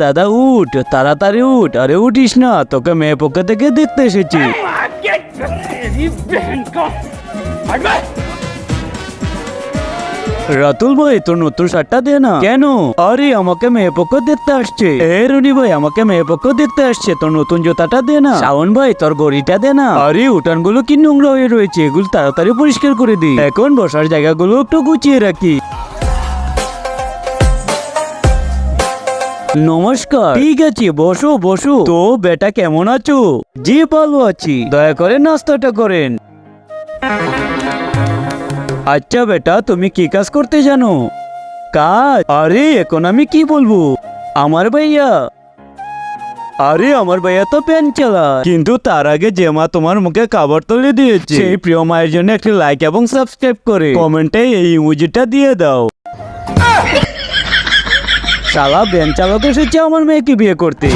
দাদা উঠ, তাড়াতাড়ি উঠ। আরে উঠিস না, তোকে মেয়ে পক্ষ থেকে দেখতে এসেছি। রাতুল ভাই, তোর নতুন শার্টটা দে না। কেন? আরে আমাকে মেয়ে পক্ষ দেখতে আসছে। রুনি ভাই, আমাকে মেয়ে পক্ষ দেখতে আসছে, তোর নতুন জুতাটা দে না। শাওন ভাই, তোর ঘড়িটা দে না। আরে উঠানগুলো কি নোংরা হয়ে রয়েছে, এগুলো তাড়াতাড়ি পরিষ্কার করে দি। এখন বসার জায়গাগুলো একটু গুছিয়ে রাখি। নমস্কার। ঠিক আছে, বসো বসো। তো বেটা কেমন আছো? জি ভালো আছি। দয়া করে নাস্তাটা করেন। আচ্ছা বেটা, তুমি কি কাজ করতে জানো? কাজ? আরে এখন আমি কি বলবো? আমার ভাইয়া তো প্যান চালায়, কিন্তু তার আগে যে মা তোমার মুখে খাবার তুলে দিয়েছে, সেই প্রিয় মায়ের জন্য একটি লাইক এবং সাবস্ক্রাইব করে কমেন্টে এই ইমোজিটা দিয়ে দাও। শালা ভ্যান চালক এসেছে আমার মেয়েকে বিয়ে করতে।